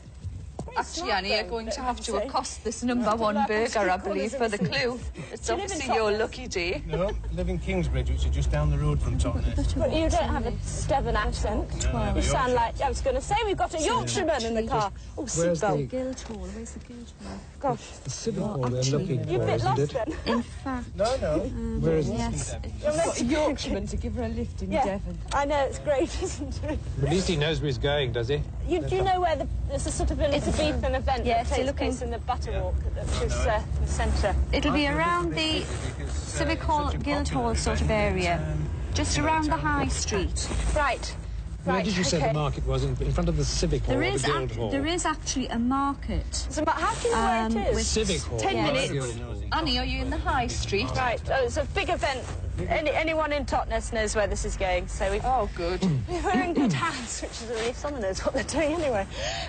Actually, Annie, you're going to have to Say. accost this number one burger, I believe, for the clue. It's Do you live in obviously your Totnes? lucky day. No, live in Kingsbridge, which is just down the road from Totnes. But you don't have a Devon accent. You sound like, I was going to say, we've got a Yorkshireman in the car. Oh, Where's seatbelt. the, Guildhall. Where's the Guildhall? Gosh, the Civic Hall they're looking you're a for, bit isn't lost it? then. In fact, No, no. Where is it? yes. You're meant to- Yorkshireman to give her a lift in Yeah, Devon. I know, it's great, isn't it? At least he knows where he's going, does he? Do you know where there's a sort of Elizabethan event Yes, that you're takes looking- place in the Butterwalk, which is the centre? It'll be around the Civic Hall, Guildhall sort of area. Just around the High Street. Right. Where did you say the market was? In front of the Civic Hall There or is, the Guild Hall? there is actually a market. So, how do you know where it with is? Civic Hall. 10 not the minutes. Guild Hall. Annie, are you in the high street? Right, oh, it's a big event. Anyone in Totnes knows where this is going, so Oh, good. we're in good hands, which is at least someone knows what they're doing anyway.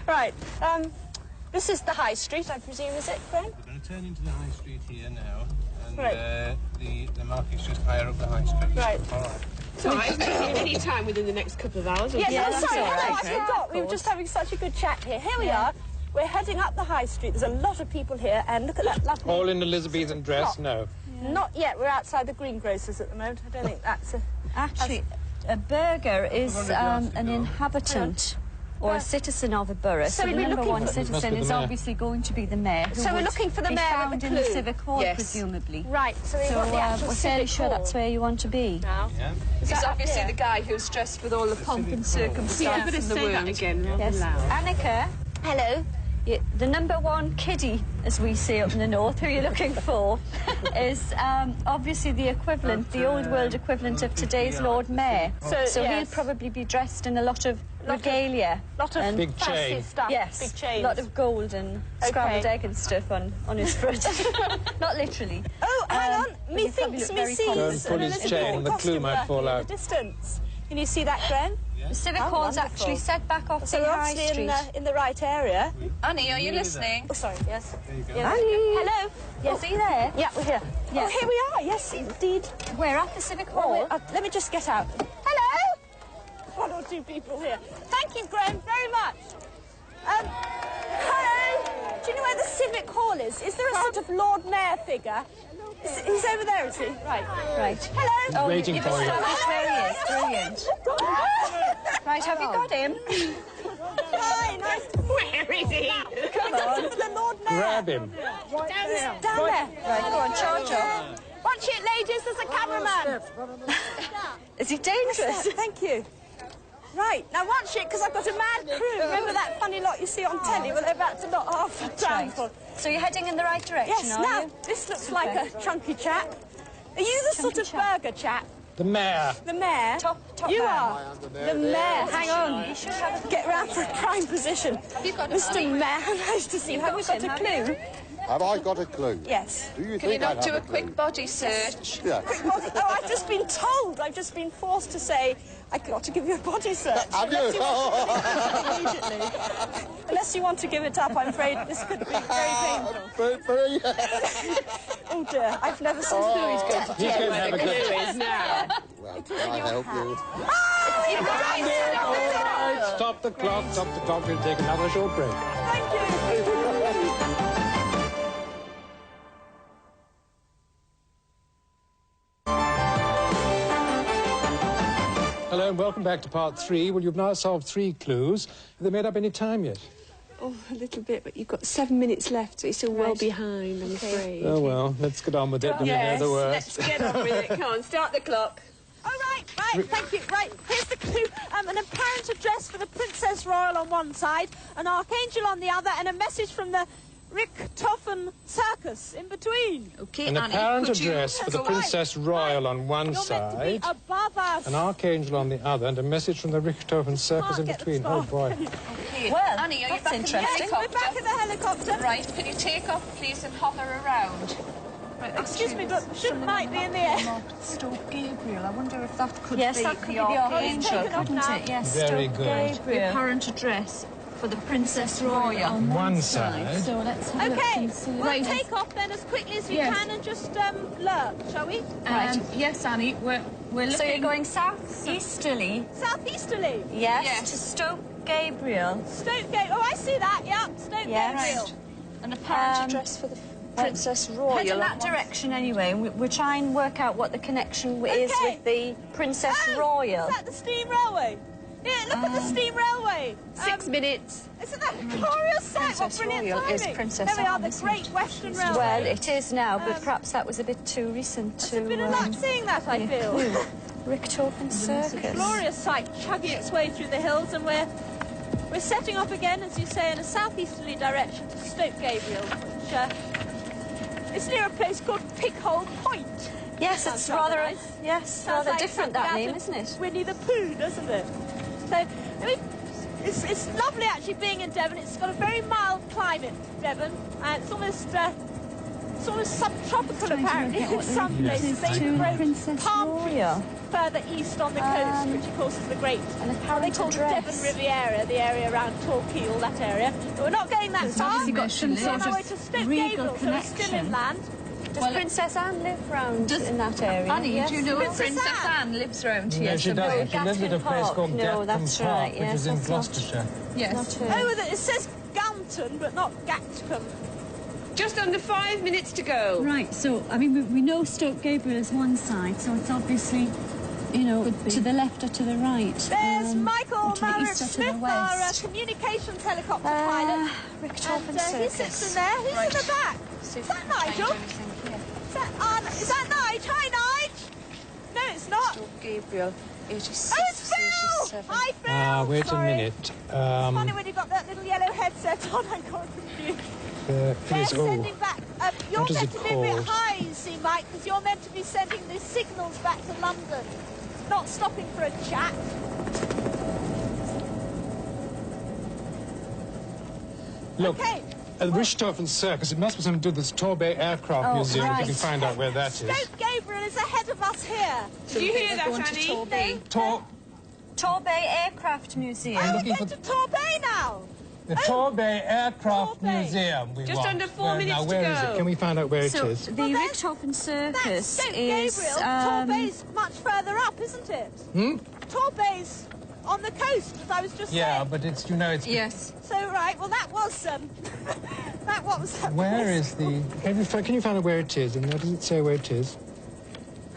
Right, this is the High Street, I presume, is it, Graham? We're going to turn into the high street here now, and Right. the market's just higher up the high street. Right. All right. So any time within the next couple of hours? Or Yes, Yeah, I'm that's sorry, all hello, right. I forgot. We were just having such a good chat here. Here we are. We're heading up the High Street. There's a lot of people here, and look at that lovely... All in Elizabethan dress? No. Not yet. We're outside the greengrocers at the moment. I don't think that's a... Actually, a burgher is an inhabitant or a citizen of a borough. So So the we'd be number looking one for- Must citizen be the is mayor. obviously going to be the mayor. Who So we're would looking for the be mayor with found the in the clue. Civic Hall, Yes. presumably. Right, so we've So got the actual we're fairly Civic sure Hall that's where you want to be. now. Yeah. Is He's that up obviously here? the guy who's dressed with all the pomp and circumstance Yeah, better in the say that world. again rather Yes. than loud. Annika, Hello. The number one kiddie, as we say up in the north, who you're looking for, is obviously the equivalent, the old world equivalent of today's Lord Mayor. So he'll probably be dressed in a lot of regalia. Lot of big fancy chain. stuff. Yes, big chains. a lot of gold and scrambled egg and stuff on his foot. Not literally. Oh, hang on. but Me he probably thinks looked me very sees confident. Don't pull an his Elizabethan chain, the costume clue might fall working in out. the distance. Can you see that, Graham? The Civic Oh, Hall's wonderful. actually set back off So the we're High obviously Street. in the right area. Annie, are you listening? Oh, sorry, yes. There you go. Yes. Hello? Yes, are you there? Yeah, we're here. Yeah. Oh, here we are, yes, indeed. We're at the Civic Oh, Hall. wait, let me just get out. Hello? One or two people here. Thank you, Graham, very much. Hello? Do you know where the Civic Hall is? Is there a sort of Lord Mayor figure? He's over there, is he? Right. Right. Hello? He's waiting for you. That's where he is. Brilliant. Right, have you got him? Hi, nice to Where is he? come on. The Lord Mayor. Grab him. Down there. Right, go on, charge up. Watch it, ladies, there's a cameraman. Is he dangerous? Thank you. Right, now watch it, because I've got a mad crew. Remember that funny lot you see on telly? Well, they're about to knock half the town Right. full. So you're heading in the right direction, Yes, are now, you? this looks like a chunky chap. Are you the sort Chunky of chap. burger chap? The mayor. The mayor? Top You man. are. The mayor. Hang on. You should have a... Get round for a prime position. Mr. Mayor, nice to see you. Have we got a clue? Have I got a clue? Yes. Do you Can you think I not do have a clue? quick body search? Yeah. Oh, I've just been told. I've just been forced to say I've got to give you a body search. Have you? Unless you want to give it up immediately. Unless you want to give it up, I'm afraid this could be very painful. Oh dear, I've never seen who he's going to He's going to have a good Well, can I help you? Stop the clock, stop the clock. We'll take another short break. Thank you. Hello and welcome back to part 3. Well, you've now solved 3 clues. Have they made up any time yet? Oh, a little bit, but you've got 7 minutes left, so you're still well behind, I'm afraid. Oh, well, let's get on with it. Yes, The let's worst. get on with it. Come on, start the clock. All right, thank you. Right, here's the clue. An apparent address for the Princess Royal on one side, an archangel on the other, and a message from the Richtofen Circus in between. Okay, An Annie, apparent could you- address for the That's right. Princess Royal on one You're meant to side, be above us. an archangel on the other, and a message from the Richthofen Circus Can't in get the between. Oh, star. boy. Okay. Well, Annie, are you that's back in the interesting. Yes, we're helicopter? back in the helicopter. Right, can you take off, please, and hover around? Right, Excuse me, but shouldn't might be in the air. Stoke Gabriel. I wonder if that could Yes, be that could be the the archangel. archangel, couldn't now. it? Yes, Very Stoke good. Gabriel. The apparent address for the Princess Royal. On one side. So let's have a look Okay, and see. we'll take off then as quickly as we Yes. can and just lurk, shall we? Right. Yes, Annie, we're looking... So you're going south-easterly, Southeasterly. yes, Yes. to Stoke Gabriel. Stoke Gate. Oh, I see that. Yeah, Stoke Yes. Gabriel. An apparent Um, address for the Princess Royal. Head in on that one- direction anyway, and we're trying to work out what the connection is Okay. with the Princess Oh, Royal. Is that the steam railway? Yeah, look at the steam railway. 6 minutes. Isn't that a glorious sight? What Princess brilliant Royal is timing. Princess There we are, Anne, the isn't Great it? Western Railway. Well, it is now, but perhaps that was a bit too recent It's to a bit of luck seeing that, I feel. Richtofen Circus. Glorious sight, chugging its way through the hills, and we're setting off again, as you say, in a southeasterly direction to Stoke Gabriel, which is near a place called Pighole Point. Yes, Sounds it's rather rather, nice. yes, Sounds rather like different, something that out name, of isn't it? Winnie the Pooh, doesn't it? So, I mean, it's lovely actually being in Devon. It's got a very mild climate, Devon, and it's almost subtropical apparently in some places. They grow palm trees Royal. further east on the coast, which of course is the great, An what they apparent call the address. Devon Riviera, the area around Torquay, all that area. But we're not going that far. obviously got some We're sort on our of way to Stoke regal Gabriel, so we're still connection. inland. Does Princess Anne live round in that area? Annie, yes? do you know if Princess Princess Anne? Anne lives round here? No, she somewhere? doesn't. She lives at a Gatcombe place Park. called No, Gatcombe that's Park, right, which yes, is in that's not- Gloucestershire. Yes. Not her. Oh, it says Gounton, but not Gatcombe. Just under 5 minutes to go. Right, so, I mean, we know Stoke Gabriel is one side, so it's obviously, you know, to the left or to the right. There's Michael to the Marriott east or to Smith, the our west. communications helicopter pilot. Richtofen And he sits in Circus. there. Who's in the back? See Is if that we can find Nigel? anything here. Is that Nige? Hi, Nige. No, it's not. Stoke Gabriel. 86, Oh, it's Phil! 87. Hi, Phil! Wait Sorry. a minute. It's funny when you've got that little yellow headset on, I got confused. It They're is, sending back... you're what is meant it to be a bit called? high, you see, Mike, because you're meant to be sending the signals back to London. Not stopping for a chat. Look, Okay. at Richthofen Circus, it must be something to do with this Torbay Aircraft Museum, if you can find out where that is. Stoke Gabriel is ahead of us here. Did you hear that, Going to Annie? Torbay. Torbay Aircraft Museum. Oh, we're looking going to Torbay now. The Torbay Aircraft Torbay. Museum we Just want. under 4 minutes now, to where is go. it? Can we find out where it So is? the Well, Richthofen That's Circus Stoke is Gabriel. Torbay's much further up, isn't it? Torbay's on the coast, as I was just Yeah, saying. but it's, you know, it's... yes. So, right, well, that was, that was... Where is the... Can you find out where it is? And does it say where it is?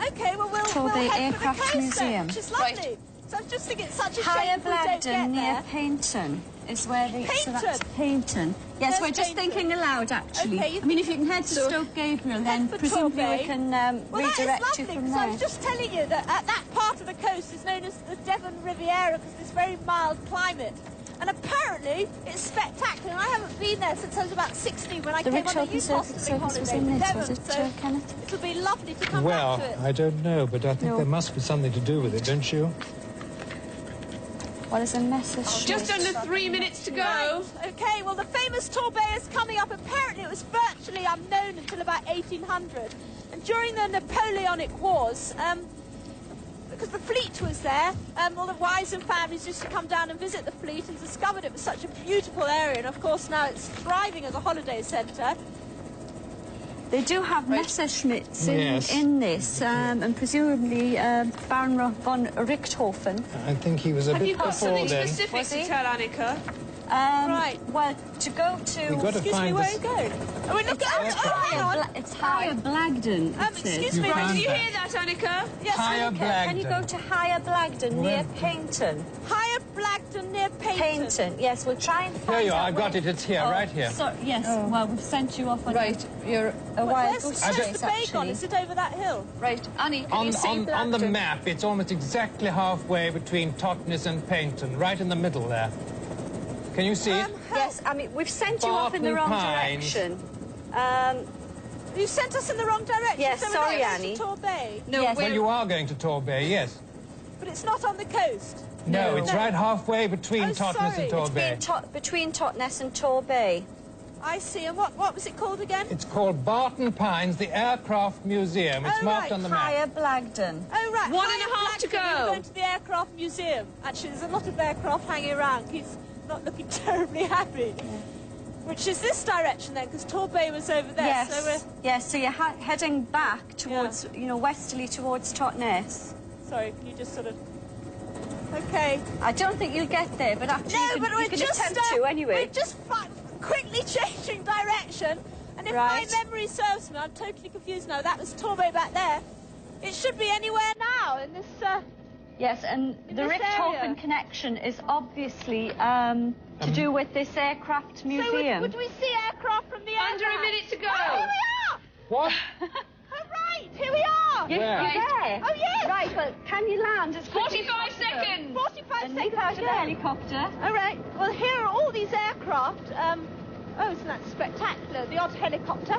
Okay, well, we'll Torbay head Aircraft for the coast Museum. then, which is lovely. So I just think it's such a Higher shame if we don't get Blagden near there. Paynton is where the... So that's Paynton? Paynton. Yes, Where's we're just Paynton? thinking aloud, actually. Okay, I mean, if you can head to Stoke Gabriel, then for presumably Torbay. we can Well, redirect that you is lovely, from because I there. was just telling you that that part of the coast is known as the Devon Riviera because it's very mild climate. And apparently, it's spectacular. And I haven't been there since I was about 16 when I The came on a Richthofen youth Circus holiday was to in this, Devon. was it, So Kenneth? it'll be lovely to come Well, back to it. I don't know, but I think there must be something to do with it, don't you? What is a message? Just under 3 minutes to go. Right. Okay, well, the famous Torbay is coming up. Apparently, it was virtually unknown until about 1800. And during the Napoleonic Wars, because the fleet was there, all the wives and families used to come down and visit the fleet and discovered it was such a beautiful area. And, of course, now it's thriving as a holiday centre. They do have Messerschmitts Yes. in this, and presumably Baron von Richthofen. I think he was a Have bit you got before something then. specific Was to he? tell Annika? Right. Well, to go to... We've got to Excuse me, find where this. are you going? Oh, we're looking at... Oh, hang on. It's Higher Blagden, Excuse me. found Did you that. hear that, Annika? Yes, Higher Annika. Can you go Blagden. to Higher Blagden near Paynton? Higher Blagden near Paynton. Paynton, yes, we'll try and find Here you are, out I've got where- it, it's here, right here. So, yes, well, we've sent you off on Right, you're... a wild Where's goose where's chase, the bay gone? actually. Is it over that hill? Right, Annie, can you see On the Blagden? map, it's almost exactly halfway between Totnes and Paynton, right in the middle there. Can you see it? Yes, I mean, we've sent you off in the Barton wrong Pines. direction. You sent us in the wrong direction. Yes, so we're sorry, not going Annie. to Torbay. No, Yes. Well, you are going to Torbay, yes. But it's not on the coast. No, it's right halfway between Oh, Totnes sorry. and Torbay. Between Totnes and Torbay. I see. And what was it called again? It's called Barton Pines, the Aircraft Museum. It's Oh, marked right. on the map. Higher Blagden. Oh, right. 1.5 to Blagden, go. We're going to the Aircraft Museum. Actually, there's a lot of aircraft hanging around. He's not looking terribly happy. Which is this direction, then, because Torbay was over there. Yes, So we're... yes, so you're heading back towards, you know, westerly towards Totnes. Sorry, can you just sort of... Okay. I don't think you'll get there, but actually No, you but can, we're you can just attempt to anyway. We're just quickly changing direction, and if Right. my memory serves me, I'm totally confused now. That was Torbay back there. It should be anywhere now in this. Yes, and the this Richthofen area. connection is obviously to do with this aircraft So museum. would we see aircraft from the Under a aircraft? minute to go. Oh, here we are! What? Oh, right, here we are! You're Where? there. Oh, yes! Right, well, can you land as quickly as 45 possible? seconds. 45 And seconds leap out to of the go. helicopter. All right, well, here are all these aircraft. Oh, isn't that spectacular? The odd helicopter.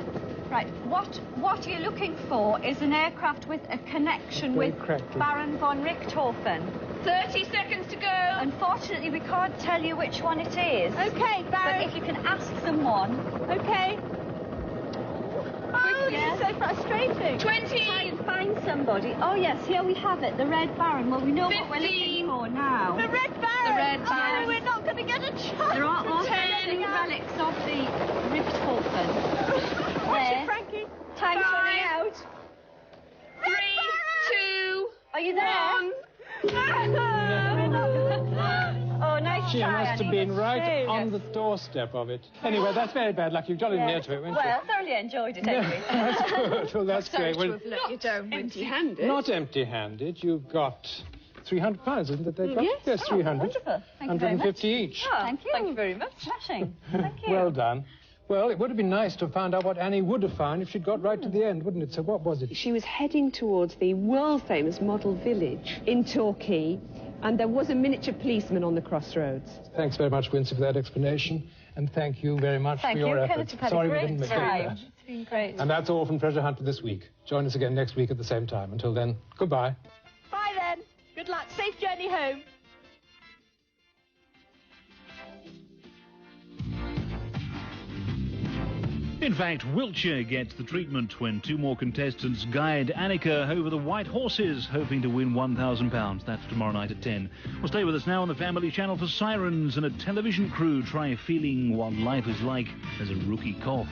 Right, what you're looking for is an aircraft with a connection Very with crackly. Baron von Richthofen. 30 seconds to go. Unfortunately, we can't tell you which one it is. Okay, But Barry. if you can ask someone, Okay. Oh, yes. this is so frustrating. 20. try and find somebody. Oh yes, here we have it, the Red Baron. Well, we know what we're 15. looking for now. The Red Baron. The Red Oh, Baron. we're not going to get a chance. There are to also check many it out. relics of the Richthofen. Watch There. it, Frankie. Time's Five. running out. 3, 2, Are you there? 1. Oh, nice She try, must have Annie. been right Yes. on the doorstep of it. Anyway, that's very bad luck. You've got in near to it, weren't Well, thoroughly enjoyed it you? anyway. That's good. Well, that's Sorry great. to Well, have let you down. Empty-handed. not empty-handed. You've got £300, isn't it? They've got? Yes, 300. Wonderful. Thank you very much. 150 each. Oh, thank you. Thank you very much. Smashing. Thank you. Well done. Well, it would have been nice to have found out what Annie would have found if she'd got right to the end, wouldn't it? So what was it? She was heading towards the world-famous model village in Torquay, and there was a miniature policeman on the crossroads. Thanks very much, Wincy, for that explanation, and thank you very much for your efforts. Sorry we didn't make that. It's been great. And that's all from Treasure Hunt for this week. Join us again next week at the same time. Until then, goodbye. Bye then. Good luck. Safe journey home. In fact, Wiltshire gets the treatment when two more contestants guide Annika over the white horses, hoping to win £1,000. That's tomorrow night at 10. Well, stay with us now on the Family Channel for Sirens and a television crew try feeling what life is like as a rookie cop.